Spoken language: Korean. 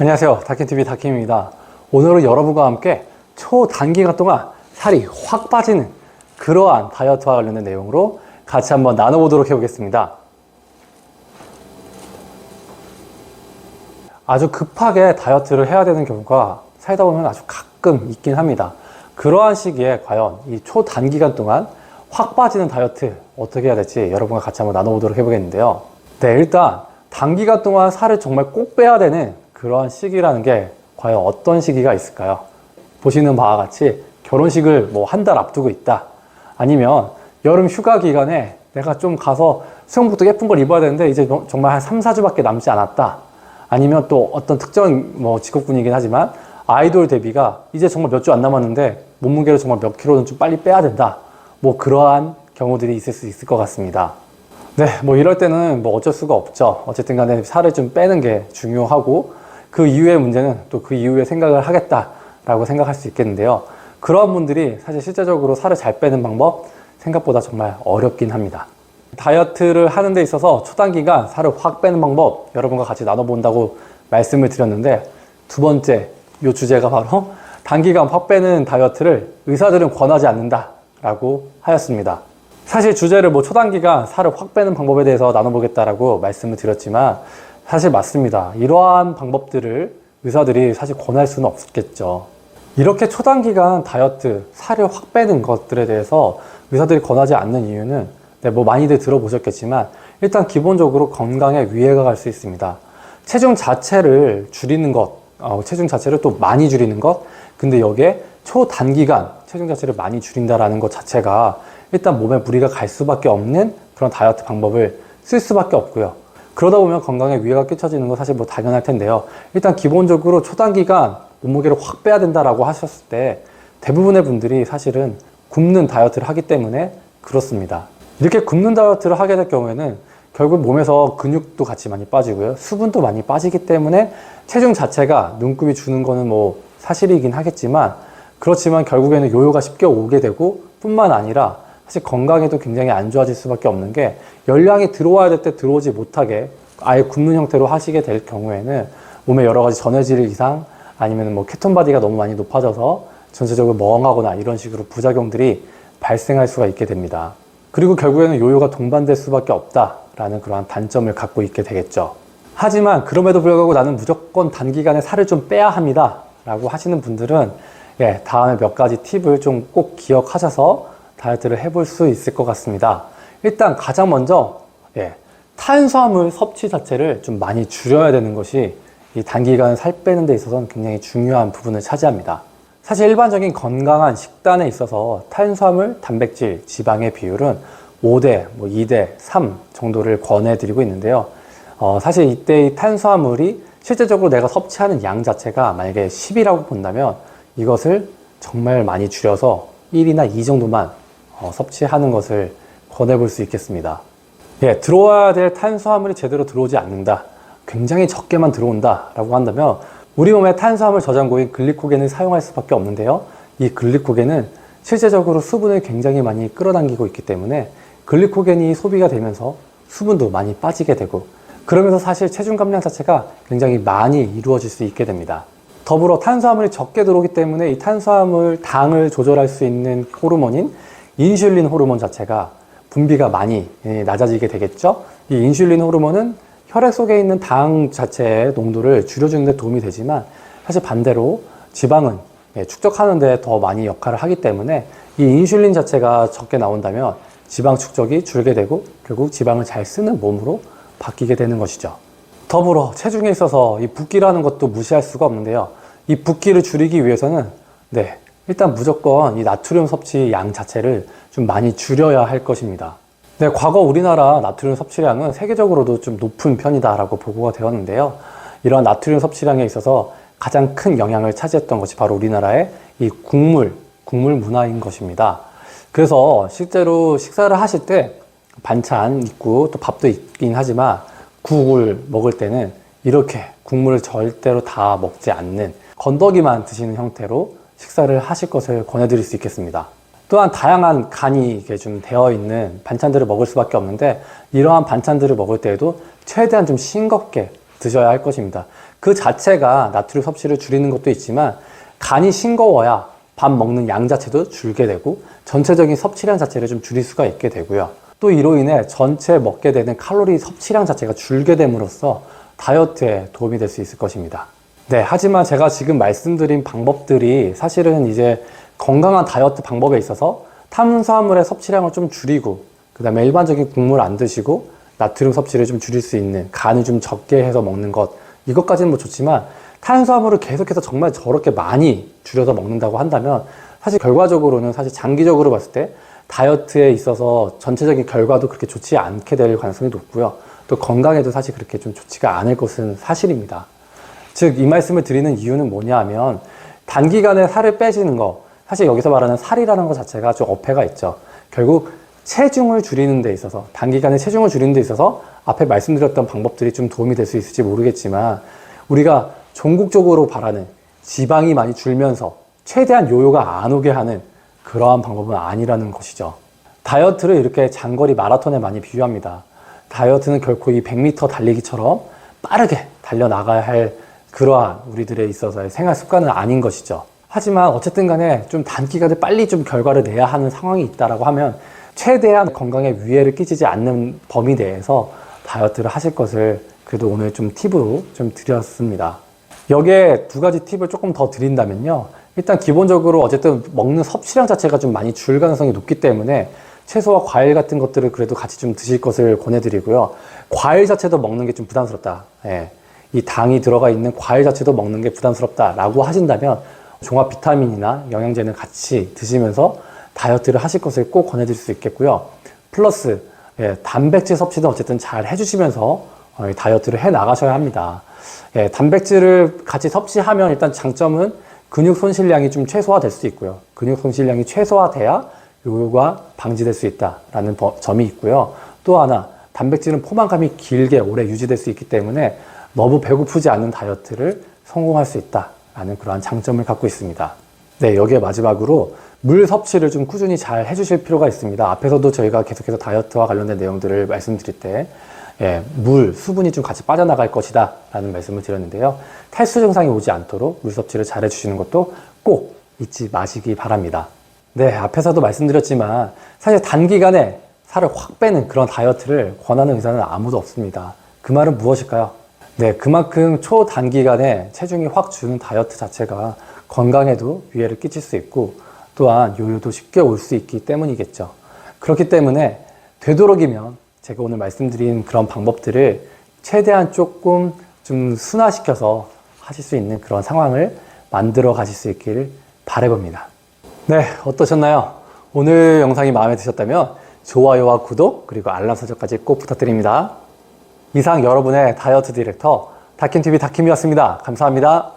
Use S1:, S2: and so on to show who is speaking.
S1: 안녕하세요. 다킴TV 다킴입니다. 오늘은 여러분과 함께 초단기간 동안 살이 확 빠지는 그러한 다이어트와 관련된 내용으로 같이 한번 나눠보도록 해보겠습니다. 아주 급하게 다이어트를 해야 되는 경우가 살다 보면 아주 가끔 있긴 합니다. 그러한 시기에 과연 이 초단기간 동안 확 빠지는 다이어트 어떻게 해야 될지 여러분과 같이 한번 나눠보도록 해보겠는데요. 네, 일단 단기간 동안 살을 정말 꼭 빼야 되는 그러한 시기라는 게 과연 어떤 시기가 있을까요? 보시는 바와 같이 결혼식을 뭐 한 달 앞두고 있다. 아니면 여름 휴가 기간에 내가 좀 가서 수영복도 예쁜 걸 입어야 되는데 이제 정말 한 3, 4주밖에 남지 않았다. 아니면 또 어떤 특정 직업군이긴 하지만 아이돌 데뷔가 이제 정말 몇 주 안 남았는데 몸무게를 정말 몇 킬로는 좀 빨리 빼야 된다. 뭐 그러한 경우들이 있을 수 있을 것 같습니다. 네, 뭐 이럴 때는 뭐 어쩔 수가 없죠. 어쨌든 간에 살을 좀 빼는 게 중요하고 그 이후의 문제는 또 그 이후에 생각을 하겠다라고 생각할 수 있겠는데요. 그런 분들이 사실 실제적으로 살을 잘 빼는 방법 생각보다 정말 어렵긴 합니다. 다이어트를 하는 데 있어서 초단기간 살을 확 빼는 방법 여러분과 같이 나눠본다고 말씀을 드렸는데 두 번째 이 주제가 바로 단기간 확 빼는 다이어트를 의사들은 권하지 않는다라고 하였습니다. 사실 주제를 뭐 초단기간 살을 확 빼는 방법에 대해서 나눠보겠다라고 말씀을 드렸지만 사실 맞습니다. 이러한 방법들을 의사들이 사실 권할 수는 없겠죠. 이렇게 초단기간 다이어트, 살을 확 빼는 것들에 대해서 의사들이 권하지 않는 이유는 뭐 많이들 들어보셨겠지만 일단 기본적으로 건강에 위해가 갈 수 있습니다. 체중 자체를 줄이는 것, 체중 자체를 또 많이 줄이는 것, 근데 여기에 초단기간 체중 자체를 많이 줄인다라는 것 자체가 일단 몸에 무리가 갈 수밖에 없는 그런 다이어트 방법을 쓸 수밖에 없고요. 그러다 보면 건강에 위해가 끼쳐지는 건 사실 뭐 당연할 텐데요. 일단 기본적으로 초단기간 몸무게를 확 빼야 된다라고 하셨을 때 대부분의 분들이 사실은 굶는 다이어트를 하기 때문에 그렇습니다. 이렇게 굶는 다이어트를 하게 될 경우에는 결국 몸에서 근육도 같이 많이 빠지고요. 수분도 많이 빠지기 때문에 체중 자체가 눈급이 주는 거는 뭐 사실이긴 하겠지만 그렇지만 결국에는 요요가 쉽게 오게 되고 뿐만 아니라 사실 건강에도 굉장히 안 좋아질 수밖에 없는 게 열량이 들어와야 될 때 들어오지 못하게 아예 굶는 형태로 하시게 될 경우에는 몸에 여러 가지 전해질 이상 아니면 뭐 케톤 바디가 너무 많이 높아져서 전체적으로 멍하거나 이런 식으로 부작용들이 발생할 수가 있게 됩니다. 그리고 결국에는 요요가 동반될 수밖에 없다라는 그러한 단점을 갖고 있게 되겠죠. 하지만 그럼에도 불구하고 나는 무조건 단기간에 살을 좀 빼야 합니다 라고 하시는 분들은 다음에 몇 가지 팁을 좀 꼭 기억하셔서 다이어트를 해볼 수 있을 것 같습니다. 일단 가장 먼저 탄수화물 섭취 자체를 좀 많이 줄여야 되는 것이 이 단기간 살 빼는 데 있어서는 굉장히 중요한 부분을 차지합니다. 사실 일반적인 건강한 식단에 있어서 탄수화물, 단백질, 지방의 비율은 5대, 2대 3 정도를 권해드리고 있는데요. 사실 이때 이 탄수화물이 실제적으로 내가 섭취하는 양 자체가 만약에 10이라고 본다면 이것을 정말 많이 줄여서 1이나 2 정도만 섭취하는 것을 권해볼 수 있겠습니다. 들어와야 될 탄수화물이 제대로 들어오지 않는다. 굉장히 적게만 들어온다 라고 한다면 우리 몸의 탄수화물 저장고인 글리코겐을 사용할 수밖에 없는데요. 이 글리코겐은 실제적으로 수분을 굉장히 많이 끌어당기고 있기 때문에 글리코겐이 소비가 되면서 수분도 많이 빠지게 되고 그러면서 사실 체중 감량 자체가 굉장히 많이 이루어질 수 있게 됩니다. 더불어 탄수화물이 적게 들어오기 때문에 이 탄수화물 당을 조절할 수 있는 호르몬인 인슐린 호르몬 자체가 분비가 많이 낮아지게 되겠죠. 이 인슐린 호르몬은 혈액 속에 있는 당 자체의 농도를 줄여주는 데 도움이 되지만 사실 반대로 지방은 축적하는 데 더 많이 역할을 하기 때문에 이 인슐린 자체가 적게 나온다면 지방 축적이 줄게 되고 결국 지방을 잘 쓰는 몸으로 바뀌게 되는 것이죠. 더불어 체중에 있어서 이 붓기라는 것도 무시할 수가 없는데요. 이 붓기를 줄이기 위해서는 일단 무조건 이 나트륨 섭취 양 자체를 좀 많이 줄여야 할 것입니다. 과거 우리나라 나트륨 섭취량은 세계적으로도 좀 높은 편이다라고 보고가 되었는데요. 이러한 나트륨 섭취량에 있어서 가장 큰 영향을 차지했던 것이 바로 우리나라의 이 국물 문화인 것입니다. 그래서 실제로 식사를 하실 때 반찬 있고 또 밥도 있긴 하지만 국을 먹을 때는 이렇게 국물을 절대로 다 먹지 않는 건더기만 드시는 형태로 식사를 하실 것을 권해드릴 수 있겠습니다. 또한 다양한 간이 이렇게 좀 되어 있는 반찬들을 먹을 수밖에 없는데 이러한 반찬들을 먹을 때에도 최대한 좀 싱겁게 드셔야 할 것입니다. 그 자체가 나트륨 섭취를 줄이는 것도 있지만 간이 싱거워야 밥 먹는 양 자체도 줄게 되고 전체적인 섭취량 자체를 좀 줄일 수가 있게 되고요. 또 이로 인해 전체 먹게 되는 칼로리 섭취량 자체가 줄게 됨으로써 다이어트에 도움이 될 수 있을 것입니다. 네, 하지만 제가 지금 말씀드린 방법들이 사실은 이제 건강한 다이어트 방법에 있어서 탄수화물의 섭취량을 좀 줄이고 그 다음에 일반적인 국물 안 드시고 나트륨 섭취를 좀 줄일 수 있는 간을 좀 적게 해서 먹는 것 이것까지는 뭐 좋지만 탄수화물을 계속해서 정말 저렇게 많이 줄여서 먹는다고 한다면 사실 결과적으로는 사실 장기적으로 봤을 때 다이어트에 있어서 전체적인 결과도 그렇게 좋지 않게 될 가능성이 높고요. 또 건강에도 사실 그렇게 좀 좋지가 않을 것은 사실입니다. 즉, 이 말씀을 드리는 이유는 뭐냐 하면 단기간에 살을 빼지는 거 사실 여기서 말하는 살이라는 것 자체가 좀 어폐가 있죠. 결국 체중을 줄이는 데 있어서 단기간에 체중을 줄이는 데 있어서 앞에 말씀드렸던 방법들이 좀 도움이 될 수 있을지 모르겠지만 우리가 종국적으로 바라는 지방이 많이 줄면서 최대한 요요가 안 오게 하는 그러한 방법은 아니라는 것이죠. 다이어트를 이렇게 장거리 마라톤에 많이 비유합니다. 다이어트는 결코 이 100m 달리기처럼 빠르게 달려나가야 할 그러한 우리들에 있어서의 생활 습관은 아닌 것이죠. 하지만 어쨌든 간에 좀 단기간에 빨리 좀 결과를 내야 하는 상황이 있다라고 하면 최대한 건강에 위해를 끼치지 않는 범위 내에서 다이어트를 하실 것을 그래도 오늘 좀 팁으로 좀 드렸습니다. 여기에 두 가지 팁을 조금 더 드린다면요. 일단 기본적으로 어쨌든 먹는 섭취량 자체가 좀 많이 줄 가능성이 높기 때문에 채소와 과일 같은 것들을 그래도 같이 좀 드실 것을 권해드리고요. 과일 자체도 먹는 게 좀 부담스럽다. 예. 이 당이 들어가 있는 과일 자체도 먹는 게 부담스럽다라고 하신다면 종합 비타민이나 영양제는 같이 드시면서 다이어트를 하실 것을 꼭 권해드릴 수 있겠고요. 플러스 단백질 섭취도 어쨌든 잘 해주시면서 다이어트를 해 나가셔야 합니다. 단백질을 같이 섭취하면 일단 장점은 근육 손실량이 좀 최소화될 수 있고요. 근육 손실량이 최소화돼야 요요가 방지될 수 있다라는 점이 있고요. 또 하나 단백질은 포만감이 길게 오래 유지될 수 있기 때문에 너무 배고프지 않는 다이어트를 성공할 수 있다라는 그러한 장점을 갖고 있습니다. 네, 여기에 마지막으로 물 섭취를 좀 꾸준히 잘 해주실 필요가 있습니다. 앞에서도 저희가 계속해서 다이어트와 관련된 내용들을 말씀드릴 때 물, 수분이 좀 같이 빠져나갈 것이다 라는 말씀을 드렸는데요. 탈수 증상이 오지 않도록 물 섭취를 잘 해주시는 것도 꼭 잊지 마시기 바랍니다. 네, 앞에서도 말씀드렸지만 사실 단기간에 살을 확 빼는 그런 다이어트를 권하는 의사는 아무도 없습니다. 그 말은 무엇일까요? 네, 그만큼 초단기간에 체중이 확 주는 다이어트 자체가 건강에도 위해를 끼칠 수 있고 또한 요요도 쉽게 올 수 있기 때문이겠죠. 그렇기 때문에 되도록이면 제가 오늘 말씀드린 그런 방법들을 최대한 조금 좀 순화시켜서 하실 수 있는 그런 상황을 만들어 가실 수 있기를 바라봅니다. 네, 어떠셨나요? 오늘 영상이 마음에 드셨다면 좋아요와 구독 그리고 알람 설정까지 꼭 부탁드립니다. 이상 여러분의 다이어트 디렉터 다킴TV 다킴이었습니다. 감사합니다.